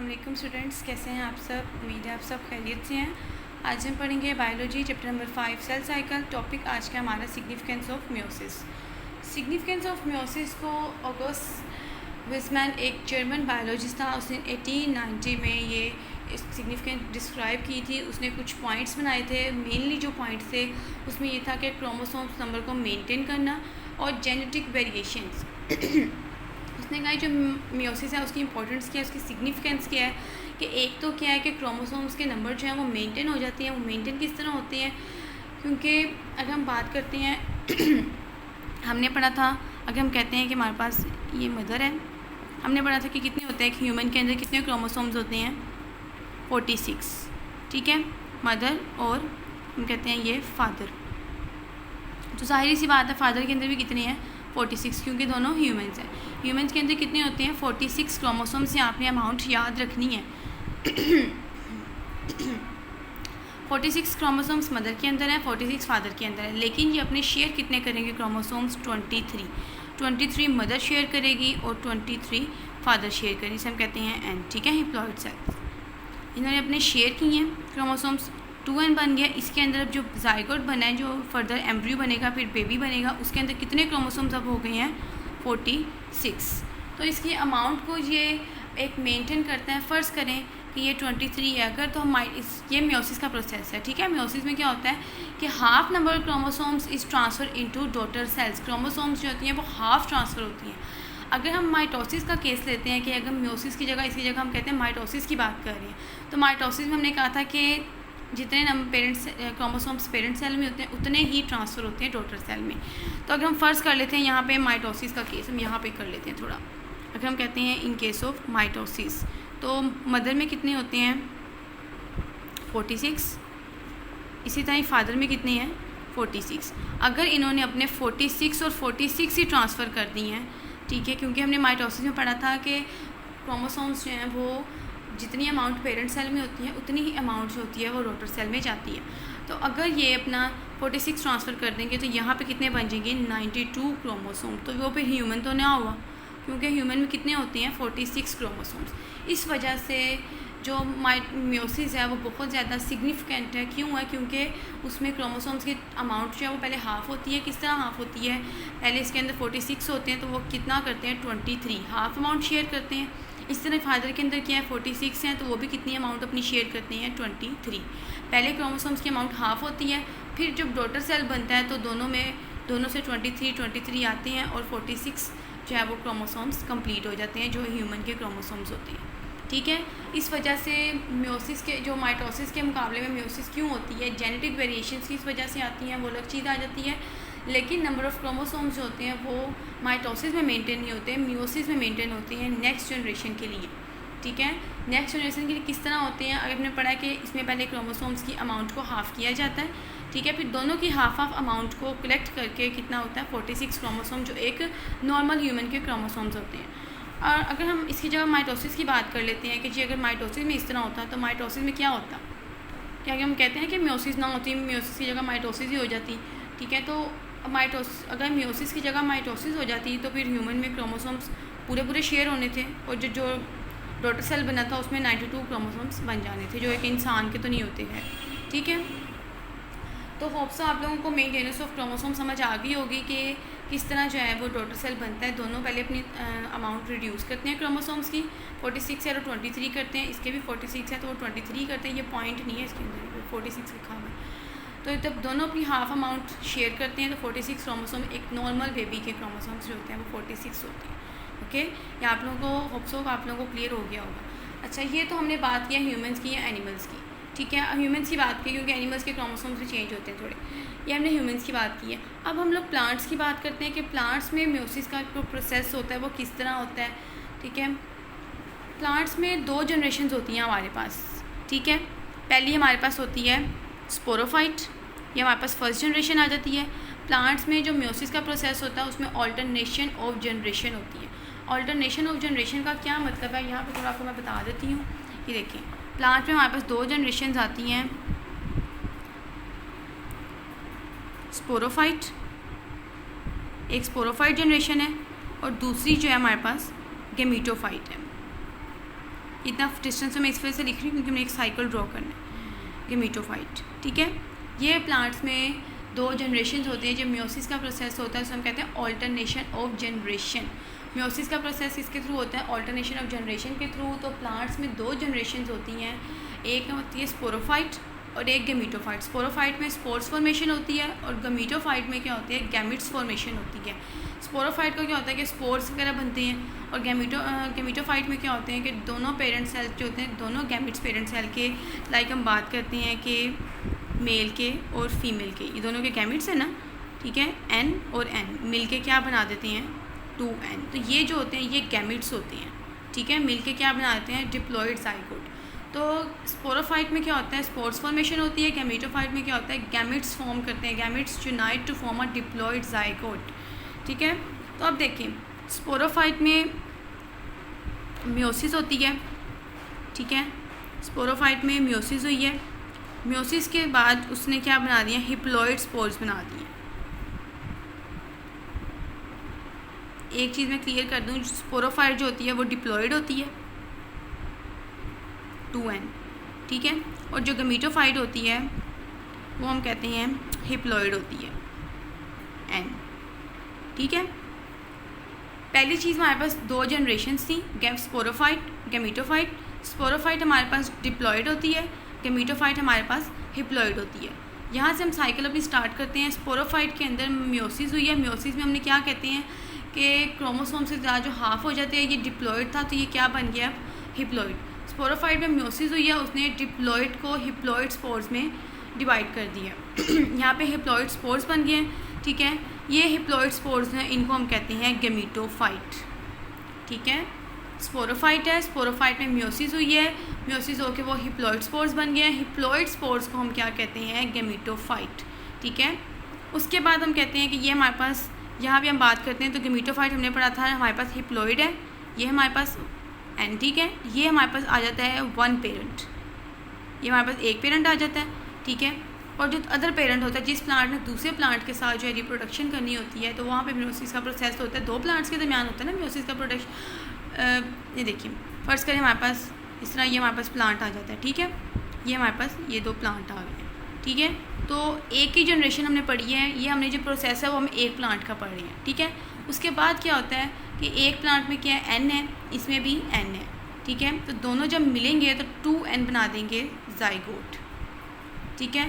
अस्सलाम वालेकुम स्टूडेंट्स, कैसे हैं आप सब। उम्मीद है आप सब खैरियत से हैं। आज हम पढ़ेंगे biology chapter number 5 cell cycle. Topic आज का हमारा significance of meiosis. Significance of meiosis को ऑगस्ट विजमैन एक जर्मन बायोलॉजिस्ट था, उसने 1890 में ये सिग्निफिकेंस डिस्क्राइब की थी। उसने कुछ पॉइंट्स बनाए थे। मेनली जो पॉइंट्स थे उसमें ये था कि क्रोमोसोम्स नंबर को मेंटेन करना और जेनेटिक वेरिएशंस। उसने कहा जो म्योसिस है उसकी इंपॉर्टेंस क्या है, उसकी सिग्निफिकेंस क्या है कि एक तो क्या है कि क्रोमोसोम्स के नंबर जो हैं वो मेंटेन हो जाती हैं। वो मेंटेन किस तरह होते हैं, क्योंकि अगर हम बात करते हैं हमने पढ़ा था, अगर हम कहते हैं कि हमारे पास ये मदर है, हमने पढ़ा था कि कितने होते हैं, ह्यूमन के अंदर कितने क्रोमोसोम्स होते हैं, 46। ठीक है, मदर और हम कहते हैं ये फादर। तो जाहिर सी बात है फादर के अंदर भी कितने हैं, 46, क्योंकि दोनों ह्यूमंस हैं। ह्यूमंस के अंदर कितने होते हैं, 46 क्रोमोसोम्स। यहाँ आपने अमाउंट याद रखनी है। 46 क्रोमोसोम्स मदर के अंदर है, 46 फादर के अंदर है। लेकिन ये अपने शेयर कितने करेंगे क्रोमोसोम्स, 23 मदर शेयर करेगी और 23 फादर शेयर करेगी। इसे हम कहते हैं एन। ठीक है, हैप्लॉइड सेल्स इन्होंने अपने शेयर किए हैं क्रोमोसोम्स। 2n बन गया। इसके अंदर जो जाइगोट बना है, जो फर्दर एम्ब्रियो बनेगा, फिर बेबी बनेगा, उसके अंदर कितने क्रोमोसोम्स अब हो गए हैं, 46। तो इसकी अमाउंट को ये एक मेंटेन करता है। फ़र्ज़ करें कि ये 23 है अगर, तो हम ये म्योसिस का प्रोसेस है। ठीक है, म्योसिस में क्या होता है कि half number of chromosomes is transfer into daughter cells. Chromosomes जो होती हैं वो हाफ ट्रांसफ़र होती हैं। अगर हम माइटोसिस का केस लेते हैं कि अगर म्योसिस की जगह, इसकी जगह हम कहते हैं माइटोसिस की बात कर रहे हैं, तो माइटोसिस में हमने कहा था कि जितने पेरेंट्स क्रोमोसोम्स पेरेंट सेल में होते हैं उतने ही ट्रांसफ़र होते हैं डॉटर सेल में। तो अगर हम फ़र्ज़ कर लेते हैं यहाँ पे माइटोसिस का केस, हम यहाँ पे कर लेते हैं थोड़ा। अगर हम कहते हैं इन केस ऑफ माइटोसिस, तो मदर में कितने होते हैं, 46। इसी तरह फादर में कितने हैं, 46। अगर इन्होंने अपने 46 और 46 ही ट्रांसफ़र कर दी हैं, ठीक है, क्योंकि हमने माइटोसिस में पढ़ा था कि क्रोमोसोम्स जो हैं वो जितनी अमाउंट पेरेंट सेल में होती है उतनी ही अमाउंट जो होती है वो डॉटर सेल में जाती है। तो अगर ये अपना 46 ट्रांसफ़र कर देंगे तो यहाँ पे कितने बन जाएंगे, 92 क्रोमोसोम। तो वो फिर ह्यूमन तो ना हुआ, क्योंकि ह्यूमन में कितने होते हैं, 46 क्रोमोसोम्स। इस वजह से जो म्योसिस है वो बहुत ज़्यादा सिग्निफिकेंट है। क्यों है, क्योंकि उसमें क्रोमोसोम्स की अमाउंट जो है वो पहले हाफ़ होती है। किस तरह हाफ़ होती है, पहले इसके अंदर 46 होते हैं तो वो कितना करते हैं, 23 हाफ़ अमाउंट शेयर करते हैं। इस तरह फादर के अंदर क्या है, 46 हैं तो वो भी कितनी अमाउंट अपनी शेयर करते हैं, 23। पहले क्रोमोसोम्स की अमाउंट हाफ़ होती है, फिर जब डॉटर सेल बनता है तो दोनों से 23 आते हैं और 46 जो है वो क्रोमोसोम्स कंप्लीट हो जाते हैं, जो ह्यूमन के क्रोमोसोम्स होते हैं। ठीक है, इस वजह से म्योसिस के जो माइटोसिस के मुकाबले में म्योसिस क्यों होती है, जेनेटिक वेरिएशंस की इस वजह से आती हैं, वो अलग चीज़ आ जाती है। लेकिन नंबर ऑफ़ क्रोमोसोम्स जो होते हैं वो माइटोसिस में मेंटेन नहीं होते, म्योसिस में मेंटेन होते हैं नेक्स्ट जनरेशन के लिए। ठीक है, नेक्स्ट जनरेशन के लिए किस तरह होते हैं, अगर हमने पढ़ा है कि इसमें पहले क्रोमोसोम्स की अमाउंट को हाफ़ किया जाता है। ठीक है, फिर दोनों की हाफ अमाउंट को कलेक्ट करके कितना होता है, 46 क्रोमोसोम, जो एक नॉर्मल ह्यूमन के क्रोमोसोम्स होते हैं। और अगर हम इसकी जगह माइटोसिस की बात कर लेते हैं कि जी अगर माइटोसिस में इस तरह होता तो माइटोसिस में क्या होता, क्या हम कहते हैं कि म्योसिस ना होती, म्योसिस की जगह माइटोसिस ही हो जाती। ठीक है, तो अगर म्योसिस की जगह माइटोसिस हो जाती तो फिर ह्यूमन में क्रोमोसोम्स पूरे शेयर होने थे, और जो डॉटर सेल बना था उसमें 92 क्रोमोसोम्स बन जाने थे, जो एक इंसान के तो नहीं होते हैं। ठीक है, तो होप्स आप लोगों को मेंटेनेंस ऑफ क्रोमोसोम समझ आ गई होगी कि किस तरह जो है वो डॉटर सेल बनता है। दोनों पहले अपनी अमाउंट रिड्यूस करते हैं क्रोमोसोम्स की, 46 है तो 23 करते हैं, इसके भी 46 है तो वो 23 करते हैं। ये पॉइंट नहीं है इसके अंदर, 46 लिखा हुआ है। तो जब दोनों अपनी हाफ अमाउंट शेयर करते हैं तो 46 क्रोमोसोम, एक नॉर्मल बेबी के क्रोमोसोम्स जो होते हैं वो 46 होते हैं। ओके, ये आप लोगों को होप्स हो आप लोगों को क्लियर हो गया होगा। अच्छा, ये तो हमने बात किया ह्यूमन्स की या एनिमल्स की। ठीक है, ह्यूमन्स की बात की क्योंकि एनिमल्स के क्रोमोसोम्स भी चेंज होते हैं थोड़े, ये हमने ह्यूमन्स की बात की है। अब हम लोग प्लांट्स की बात करते हैं कि प्लांट्स में म्योसिस का जो प्रोसेस होता है वो किस तरह होता है। ठीक है, प्लांट्स में 2 जनरेशन्स होती हैं हमारे पास। ठीक है, पहली हमारे पास होती है स्पोरोफाइट, ये हमारे पास फर्स्ट जनरेशन आ जाती है। प्लांट्स में जो म्योसिस का प्रोसेस होता है उसमें ऑल्टरनेशन ऑफ जनरेशन होती है। ऑल्टरनेशन ऑफ जनरेशन का क्या मतलब है, यहाँ पे थोड़ा आपको मैं बता देती हूँ। ये देखिए, प्लांट में हमारे पास 2 जनरेशन्स आती हैं, स्पोरोफाइट, एक स्पोरोफाइट जनरेशन है और दूसरी जो है हमारे पास गेमीटोफाइट है। इतना डिस्टेंस तो मैं इस वजह से लिख रही हूँ क्योंकि हमने एक साइकिल ड्रॉ करना है, गेमीटोफाइट। ठीक है, ये प्लांट्स में 2 जनरेशन होते हैं। जब मियोसिस का प्रोसेस होता है उसको हम कहते हैं ऑल्टरनेशन ऑफ जनरेशन। मियोसिस का प्रोसेस किसके थ्रू होता है? ऑल्टरनेशन ऑफ जनरेशन के थ्रू। तो प्लांट्स में 2 जनरेशन होती हैं, एक होती है स्पोरोफाइट और एक गेमीटोफाइट। स्पोरोफाइट में स्पोर्स फॉर्मेशन होती है और गेमीटोफाइट में क्या होती है? गैमिट्स फॉर्मेशन होती है। स्पोरोफाइट का क्या होता है कि स्पोर्स वगैरह बनते हैं और गेमीटोफाइट में क्या होते हैं कि दोनों पेरेंट सेल जो होते हैं, दोनों गैमिट्स पेरेंट सेल के, लाइक हम बात करते हैं कि मेल के और फीमेल के, ये दोनों के गैमिट्स हैं ना, ठीक है, N और N मिल के क्या बना देते हैं? 2N। तो ये जो होते हैं ये गैमिट्स होते हैं, ठीक है, मिल के क्या बना देते हैं? Diploid zygote. तो स्पोरोफाइट में क्या होता है? स्पोर्स फॉर्मेशन होती है। गेमीटोफाइट में क्या होता है? गैमिट्स फॉर्म करते हैं, gametes unite to form a diploid zygote. ठीक है, तो अब देखें स्पोरोफाइट में मियोसिस होती है, ठीक है, स्पोरोफाइट में मियोसिस हुई है। मियोसिस के बाद उसने क्या बना दिया? हिप्लॉइड स्पोर्स बना दिए। एक चीज़ मैं क्लियर कर दूं, स्पोरोफाइट जो होती है वो डिप्लॉइड होती है 2N, ठीक है, और जो गेमीटोफाइट होती है वो हम कहते हैं हिप्लॉइड होती है N। ठीक है, पहली चीज़ हमारे पास 2 जनरेशन्स थी, स्पोरोफाइट, गेमीटोफाइट। स्पोरोफाइट हमारे पास डिप्लॉइड होती है, गेमीटोफाइट हमारे पास हिप्लॉइड होती है। यहाँ से हम साइकिल अपनी स्टार्ट करते हैं। स्पोरोफाइट के अंदर मियोसिस हुई है। मियोसिस में हमने क्या कहते हैं कि क्रोमोसोम से ज़्यादा जो हाफ हो जाते हैं, ये डिप्लॉइड था तो ये क्या बन गया? हिप्लॉइड। स्पोरोफाइट में मियोसिस हुई है, उसने डिप्लॉइड को हिप्लॉइड स्पोर्स में डिवाइड कर दिया। यहाँ पे हिप्लॉइड स्पोर्स बन गए हैं, ठीक है, ये हिप्लॉइड स्पोर्स हैं, इनको हम कहते हैं गेमीटोफाइट। ठीक है, स्पोरोफाइट है, स्पोरोफाइट में मियोसिस हुई है, मियोसिस होकर वो हिप्लॉइड स्पोर्स बन गए हैं। हिप्लॉइड स्पोर्स को हम क्या कहते हैं? गेमीटोफाइट। ठीक है, उसके बाद हम कहते हैं कि ये हमारे पास, यहाँ भी हम बात करते हैं तो गेमीटोफाइट हमने पढ़ा था, हमारे पास हिप्लॉइड है, ये हमारे पास N, ठीक है, ये हमारे पास आ जाता है 1 पेरेंट, ये हमारे पास एक पेरेंट आ जाता है। ठीक है, और जो अदर पेरेंट होता है, जिस प्लांट ने दूसरे प्लांट के साथ जो है रिप्रोडक्शन करनी होती है, तो वहाँ पे मियोसिस का प्रोसेस होता है। 2 प्लांट्स के दरमियान होता है ना मियोसिस का प्रोडक्शन। ये देखिए, फर्स्ट करें हमारे पास इस तरह ये हमारे पास प्लांट आ जाता है, ठीक है, ये हमारे पास ये 2 प्लांट आ गए हैं। ठीक है, तो एक ही जनरेशन हमने पढ़ी है, ये हमने जो प्रोसेस है वो हम एक प्लांट का पढ़ रहे हैं। ठीक है, उसके बाद क्या होता है कि एक प्लांट में क्या है? N है, इसमें भी N है। ठीक है, तो दोनों जब मिलेंगे तो 2N बना देंगे जाइगोट। ठीक है,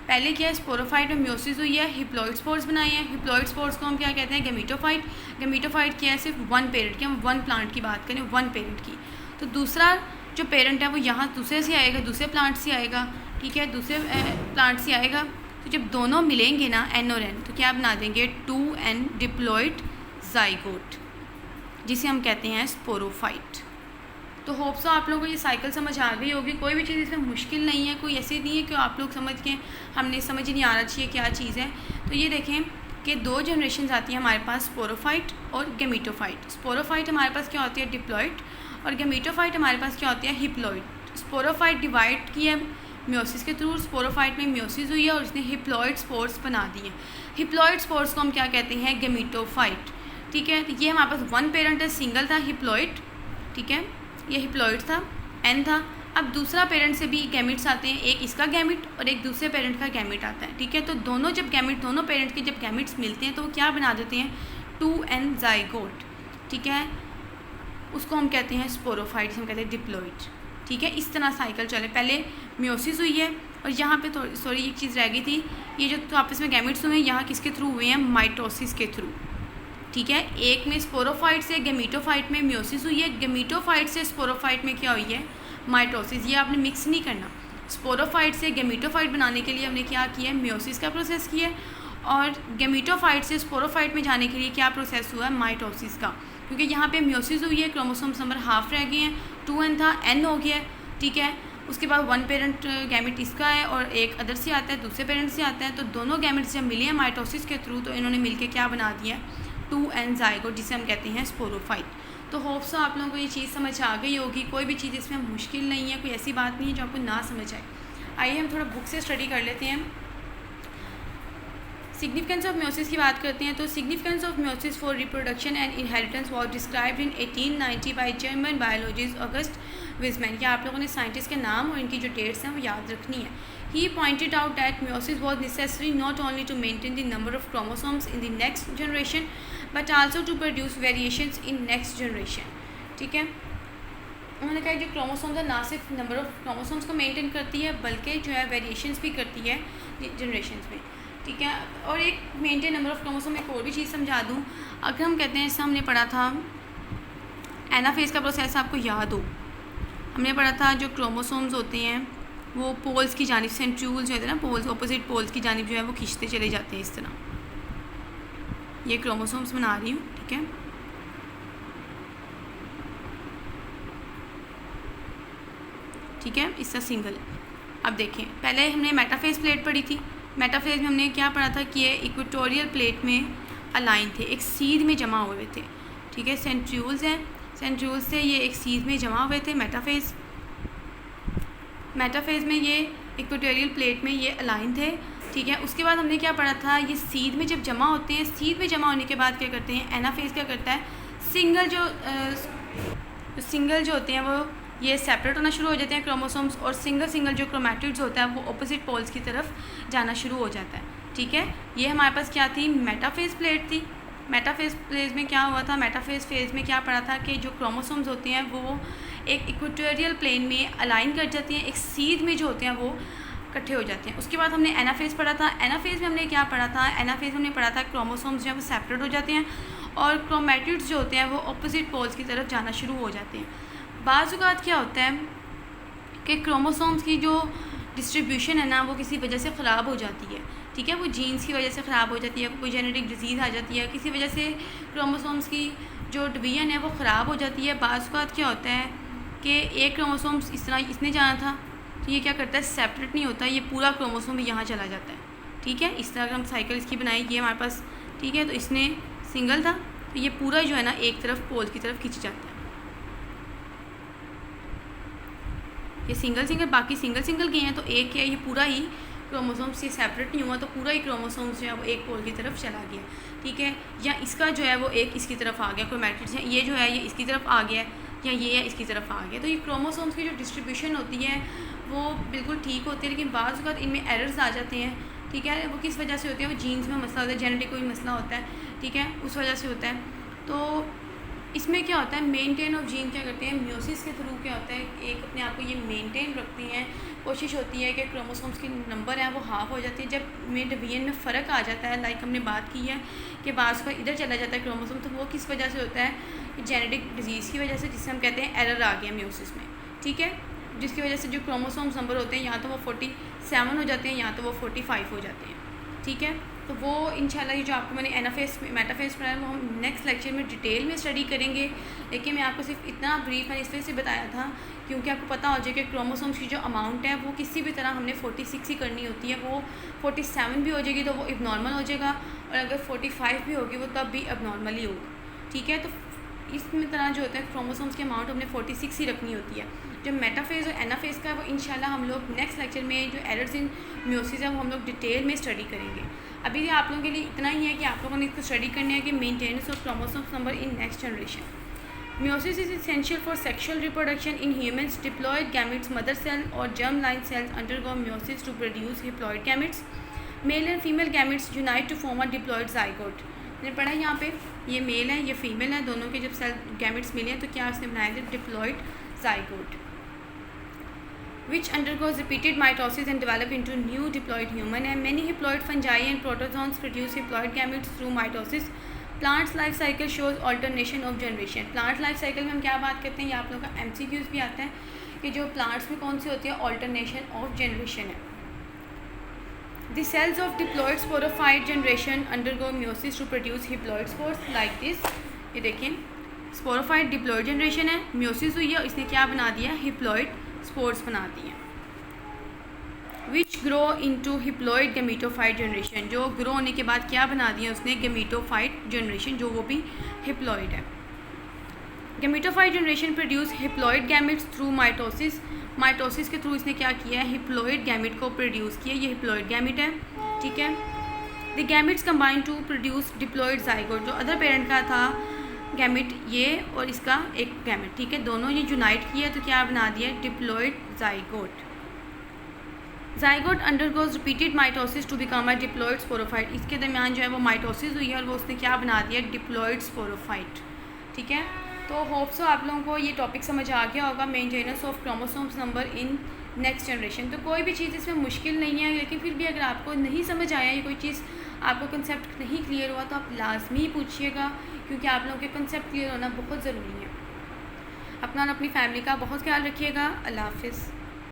पहले क्या है? स्पोरोफाइट में मियोसिस हुई है, हिप्लॉइड स्पोर्स बनाए हैं। हिप्लॉइड स्पोर्स को हम क्या कहते हैं? गेमीटोफाइट। गेमीटोफाइट क्या है? सिर्फ 1 पेरेंट की, हम 1 प्लांट की बात करें, 1 पेरेंट की। तो दूसरा जो पेरेंट है वो यहाँ दूसरे से आएगा, दूसरे प्लांट से आएगा। ठीक है, दूसरे प्लांट से आएगा। तो जब दोनों मिलेंगे ना N और N, तो क्या बना देंगे? 2N डिप्लॉइड जाइगोट, जिसे हम कहते हैं स्पोरोफाइट। तो होप सो आप लोगों को ये साइकिल समझ आ गई होगी। कोई भी चीज़ इसमें मुश्किल नहीं है, कोई ऐसी नहीं है कि आप लोग समझ के हमने समझ ही नहीं आना चाहिए क्या चीज़ है। तो ये देखें कि 2 जनरेशन आती है हमारे पास, स्पोरोफाइट और गेमीटोफाइट। स्पोरोफाइट हमारे पास क्या होती है? डिप्लॉइड, और गेमीटोफाइट हमारे पास क्या होती है? हिप्लॉइड। स्पोरोफाइट डिवाइड किया मियोसिस के थ्रू, स्पोरोफाइट में मियोसिस हुई है और उसने हिप्लॉइड स्पोर्स बना दिए। हिप्लॉइड स्पोर्स को हम क्या कहते हैं? गेमीटोफाइट। ठीक है, तो ये हमारे पास 1 पेरेंट है, सिंगल था, हिप्लॉइड। ठीक है, ये हिप्लॉइड था, N था। अब दूसरा पेरेंट से भी गैमिट्स आते हैं, एक इसका गैमिट और एक दूसरे पेरेंट का गैमिट आता है। ठीक है, तो दोनों जब गैमिट, दोनों पेरेंट के जब गैमिट्स मिलते हैं तो वो क्या बना देते हैं? 2N zygote. ठीक है, उसको हम कहते हैं स्पोरोफाइट, हम कहते हैं डिप्लॉइड। ठीक है, इस तरह साइकिल चले। पहले मियोसिस हुई है और यहाँ पे थोड़ी एक चीज़ रह गई थी, ये जो तो आपस में गैमिट्स हुए हैं यहाँ किसके थ्रू हुए हैं? माइटोसिस के थ्रू। ठीक है, एक में स्पोरोफाइट से गेमीटोफाइट में मियोसिस हुई है, गेमीटोफाइट से स्पोरोफाइट में क्या हुई है? माइटोसिस। ये आपने मिक्स नहीं करना। स्पोरोफाइट से गेमीटोफाइट बनाने के लिए हमने क्या किया है? मियोसिस का प्रोसेस किया है, और गेमीटोफाइट से स्पोरोफाइट में जाने के लिए क्या प्रोसेस हुआ है? माइटोसिस का। क्योंकि यहाँ पे मियोसिस हुई है, क्रोमोसोम्स नंबर हाफ रह गए हैं, 2N था, N हो गया है। ठीक है, उसके बाद 1 पेरेंट गैमिट इसका है और एक अदर से आता है, दूसरे पेरेंट से आता है। तो दोनों गैमिट्स जब मिले हैं माइटोसिस के थ्रू, तो इन्होंने मिलकर क्या बना दिया? 2N जाइगोट, जिसे हम कहते हैं स्पोरोफाइट। तो होप सो आप लोगों को ये चीज़ समझ आ गई होगी। कोई भी चीज़ इसमें मुश्किल नहीं है, कोई ऐसी बात नहीं है जो आपको ना समझ आए। आइए हम थोड़ा बुक से स्टडी कर लेते हैं। सिग्निफिकेंस ऑफ म्योसिस की बात करते हैं तो significance of meiosis for reproduction and inheritance was described in 1890 by German biologist August Weizmann. क्या आप लोगों ने साइंटिस्ट के नाम और इनकी जो डेट्स हैं वो याद रखनी है। He pointed out that meiosis was necessary not only to maintain the number of chromosomes in the next generation but also to produce variations in next generation. ठीक है, उन्होंने कहा जो क्रोमोसोम्स है ना सिर्फ नंबर ऑफ क्रोमोसोम्स को maintain करती है बल्कि जो है वेरिएशंस भी करती है जनरेशन्स में। ठीक है, और एक मेंटेन नंबर ऑफ क्रोमोसोम, एक और भी चीज़ समझा दूँ। अगर हम कहते हैं जैसे हमने पढ़ा था एनाफेज का प्रोसेस, आपको याद हो हमने पढ़ा था जो क्रोमोसोम्स होते हैं वो पोल्स की जानिब, सेंट्रियोल्स जो होते हैं ना पोल्स, ऑपोजिट पोल्स की जानिब जो है वो खींचते चले जाते हैं इस तरह। ये क्रोमोसोम्स बना रही हूँ। ठीक है, ठीक है, इसका सिंगल। अब देखें, पहले हमने मेटाफेज प्लेट पढ़ी थी। मेटाफेज में हमने क्या पढ़ा था कि ये इक्वेटोरियल प्लेट में अलाइन थे, एक सीध में जमा हुए थे। ठीक है, सेंट्रियोल्स हैं, सेंट्रियोल्स से ये एक सीध में जमा हुए थे। मेटाफेज में ये इक्वेटोरियल प्लेट में ये अलाइन थे। ठीक है, उसके बाद हमने क्या पढ़ा था, ये सीध में जब जमा होते हैं, सीध में जमा होने के बाद क्या करते हैं, एनाफेज क्या करता है, सिंगल जो होते हैं वो ये सेपरेट होना शुरू हो जाते हैं क्रोमोसोम्स, और सिंगल जो क्रोमैटिड्स होता है वो ऑपोजिट पोल्स की तरफ जाना शुरू हो जाता है। ठीक है, ये हमारे पास क्या थी, मेटाफेज प्लेट थी। मेटाफेज प्लेट में क्या हुआ था, मेटाफेज फेज में क्या पढ़ा था कि जो क्रोमोसोम्स होते हैं वो एक इक्वेटोरियल प्लेन में अलाइन कर जाती हैं, एक सीध में जो होते हैं वो इकट्ठे हो जाते हैं। उसके बाद हमने एनाफेज पढ़ा था। एनाफेज में हमने क्या पढ़ा था, एनाफेज में हमने पढ़ा था क्रोमोसोम्स जो है वो सेपरेट हो जाते हैं और क्रोमैटिड्स जो होते हैं वो ऑपोजिट पोल्स की तरफ जाना शुरू हो जाते हैं। बाज़ औक़ात क्या होता है कि क्रोमोसोम्स की जो डिस्ट्रीब्यूशन है ना वो किसी वजह से ख़राब हो जाती है। ठीक है, वो जीन्स की वजह से ख़राब हो जाती है, कोई जेनेटिक डिजीज़ आ जाती है, किसी वजह से क्रोमोसोम्स की जो डिवीजन है वो ख़राब हो जाती है। बाज़ औक़ात क्या होता है कि एक क्रोमोसोम्स इस तरह इसने जाना था तो ये क्या करता है, सेपरेट नहीं होता, ये पूरा क्रोमोसोम यहाँ चला जाता है। ठीक है, इस तरह अगर हम साइकिल इसकी बनाई, ये हमारे पास, ठीक है, तो इसने सिंगल था तो ये पूरा जो है ना एक तरफ पोल की तरफ खींच जाता है। ये सिंगल बाकी सिंगल गए हैं तो एक क्या है, ये पूरा ही क्रोमोसोम्स से सेपरेट नहीं हुआ तो पूरा ही क्रोमोसोम्स जो है वो एक पोल की तरफ चला गया। ठीक है, या इसका जो है वो एक इसकी तरफ आ गया, क्रोमैटिड्स है, ये जो है ये इसकी तरफ आ गया या ये है इसकी तरफ आ गया। तो ये क्रोमोसोम्स की जो डिस्ट्रीब्यूशन होती है वो बिल्कुल ठीक होती है, लेकिन बाज़ औक़ात इनमें एरर्स आ जाते हैं। ठीक है, वो किस वजह से होती है, वो जीन्स में मसला होता है, जेनेटिक कोई मसला होता है। ठीक है, उस वजह से होता है। तो इसमें क्या होता है, मेंटेन ऑफ जीन क्या करते हैं, म्योसिस के थ्रू क्या होता है, एक अपने आप को ये मेंटेन रखती हैं, कोशिश होती है कि क्रोमोसोम्स की नंबर है वो हाफ हो जाती है। जब में डिवीजन में फ़र्क आ जाता है, लाइक हमने बात की है कि बाज़ का इधर चला जाता है क्रोमोसोम, तो वो किस वजह से होता है, जेनेटिक डिजीज़ की वजह से, जिससे हम कहते हैं एरर आ गया म्योसिस में। ठीक है, जिसकी वजह से जो क्रोमोसोम्स नंबर होते हैं या तो वो 47 हो जाते हैं या तो वो 45 हो जाते हैं। ठीक है, तो वो इंशाल्लाह ये जो आपको मैंने एनाफेज मेटाफेज पढ़ाया वो हम नेक्स्ट लेक्चर में डिटेल में स्टडी करेंगे। लेकिन मैं आपको सिर्फ इतना ब्रीफ मैंने इस वजह से बताया था क्योंकि आपको पता हो जाए कि क्रोमोसोम्स की जो अमाउंट है वो किसी भी तरह हमने 46 ही करनी होती है। वो 47 भी हो जाएगी तो वो एबनॉर्मल हो जाएगा, और अगर 45 भी होगी वो तब भी एबनॉर्मल ही होगा। ठीक है, तो इसमें तरह जो होता है क्रोमोसोम्स की अमाउंट हमने 46 ही रखनी होती है। जो मेटाफेज और एनाफेज का है वो इंशाल्लाह हम लोग नेक्स्ट लेक्चर में जो एरर्स इन म्योसिस है वो हम लोग डिटेल में स्टडी करेंगे। अभी आप लोगों के लिए इतना ही है कि आप लोगों ने इसको स्टडी करना है कि maintenance of chromosomes number in next generation. Meiosis is essential for sexual reproduction in humans. Diploid gametes mother cell और germ line cells undergo meiosis to produce diploid gametes. Male and female gametes unite to form a diploid zygote. मैंने पढ़ा यहाँ पे ये mail है ये female है, दोनों के जब सेल गैमेट्स मिले हैं तो क्या उसने बनाया था, diploid zygote, which undergoes repeated mitosis and develop into new diploid human. And many haploid fungi and protozoans produce haploid gametes through mitosis. Plants life cycle shows alternation of generation. Plant life cycle में हम क्या बात करते हैं, ये आप लोगों का MCQs भी आता है कि जो plants में कौन सी होती है, alternation of generation है। The cells of diploid sporophyte generation undergo meiosis to produce haploid spores like this। ये देखें sporophyte diploid generation है, meiosis हुई है, इसने क्या बना दिया, haploid स्पोर्स बनाती हैं। Which grow into haploid gametophyte generation, जो ग्रो होने के बाद क्या बना दिया उसने, गैमेटोफाइट जनरेशन, जो वो भी हिप्लॉइड है। Gametophyte generation produce haploid gametes through mitosis. Mitosis के थ्रू इसने क्या किया है, हिप्लॉइड गैमेट को प्रोड्यूस किया, ये हिप्लॉइड गैमेट है। ठीक है, the gametes combine to produce diploid zygote, जो अदर पेरेंट का था गैमेट ये और इसका एक गैमेट, ठीक है, दोनों ये यूनाइट किया तो क्या बना दिया, diploid zygote. Zygote undergoes repeated mitosis to become a diploid sporophyte, इसके दरमियान जो है वो माइटोसिस हुई है और वो उसने क्या बना दिया, डिप्लॉयड स्पोरोफाइट, ठीक है। तो होप सो आप लोगों को ये टॉपिक समझ आ गया होगा, maintenance of chromosomes number in next generation. तो कोई भी चीज़ इसमें मुश्किल नहीं है, लेकिन फिर भी अगर आपको नहीं समझ आया, ये कोई चीज़ आपको कंसेप्ट नहीं क्लियर हुआ तो आप लाजमी पूछिएगा, क्योंकि आप लोगों के कंसेप्ट क्लियर होना बहुत ज़रूरी है। अपना और अपनी फैमिली का बहुत ख्याल रखिएगा। अल्लाह हाफ़िज़।